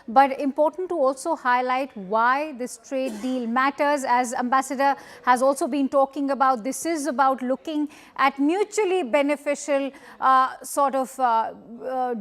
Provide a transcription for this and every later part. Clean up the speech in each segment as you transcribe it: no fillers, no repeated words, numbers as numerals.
but important to also highlight why this trade deal matters. As Ambassador has also been talking about, this is about looking at mutually beneficial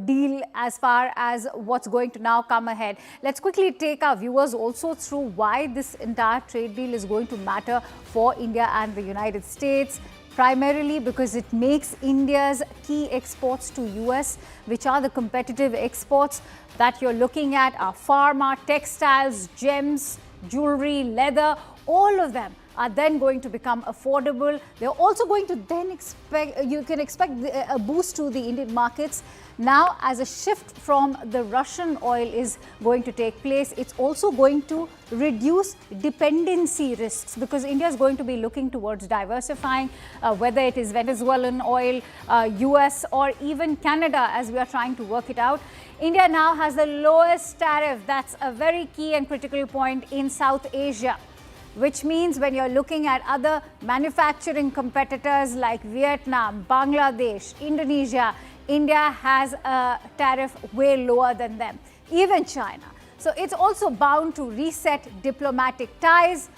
deal as far as what's going to now come ahead. Let's quickly take our viewers also through why this entire trade deal is going to matter for India and the United States. Primarily because it makes India's key exports to US, which are the competitive exports that you're looking at, are pharma, textiles, gems, jewelry, leather, all of them are then going to become affordable. They're also going to then expect a boost to the Indian markets. Now, as a shift from the Russian oil is going to take place, it's also going to reduce dependency risks, because India is going to be looking towards diversifying, whether it is Venezuelan oil, US, or even Canada, as we are trying to work it out. India now has the lowest tariff. That's a very key and critical point in South Asia, which means when you're looking at other manufacturing competitors like Vietnam, Bangladesh, Indonesia, India has a tariff way lower than them, even China. So it's also bound to reset diplomatic ties.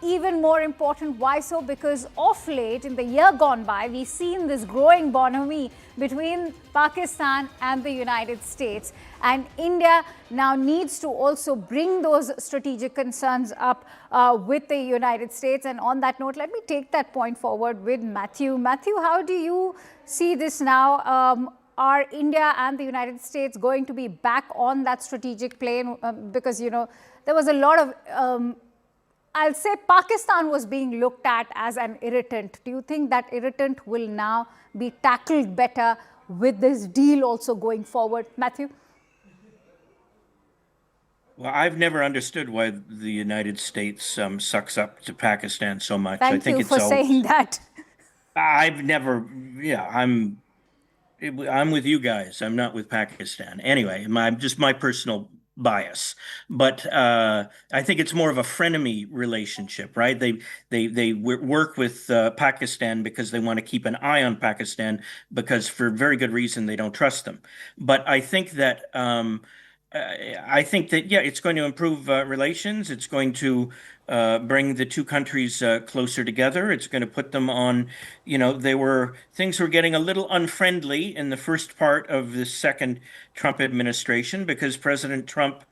Even more important, why so? Because of late, in the year gone by, we've seen this growing bonhomie between Pakistan and the United States. And India now needs to also bring those strategic concerns up with the United States. And on that note, let me take that point forward with Matthew. Matthew, how do you see this now? Are India and the United States going to be back on that strategic plane? Because, you know, there was a lot of I'll say Pakistan was being looked at as an irritant. Do you think that irritant will now be tackled better with this deal also going forward? Matthew? Well, I've never understood why the United States sucks up to Pakistan so much. Thank I think you it's for saying that. I've never, yeah, I'm with you guys. I'm not with Pakistan. Anyway, just my personal bias, but I think it's more of a frenemy relationship, right? They work with Pakistan because they want to keep an eye on Pakistan, because for very good reason they don't trust them. But I think that yeah, it's going to improve relations. It's going to bring the two countries closer together. It's going to put them on, you know, things were getting a little unfriendly in the first part of the second Trump administration, because President Trump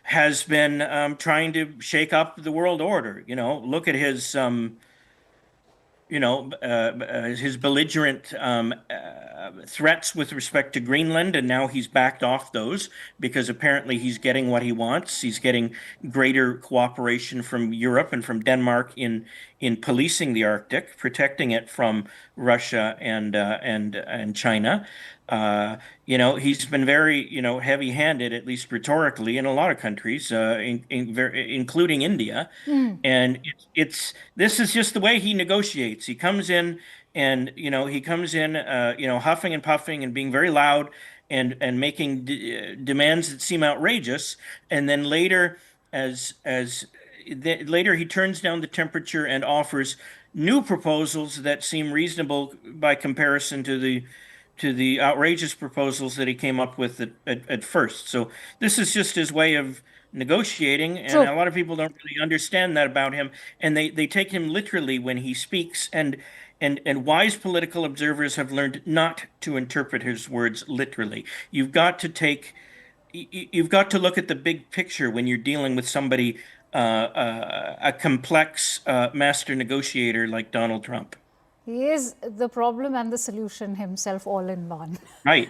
has been trying to shake up the world order. You know, look at his his belligerent threats with respect to Greenland, and now he's backed off those because apparently he's getting what he wants. He's getting greater cooperation from Europe and from Denmark in policing the Arctic, protecting it from Russia and China. He's been very, heavy-handed, at least rhetorically, in a lot of countries, including India. And this is just the way he negotiates. He comes in and, huffing and puffing and being very loud and making demands that seem outrageous. And then later, later he turns down the temperature and offers new proposals that seem reasonable by comparison to the outrageous proposals that he came up with at first. So this is just his way of negotiating, and a lot of people don't really understand that about him, and they take him literally when he speaks, and wise political observers have learned not to interpret his words literally. You've got to look at the big picture when you're dealing with somebody, a complex master negotiator like Donald Trump. He is the problem and the solution himself all in one. Right.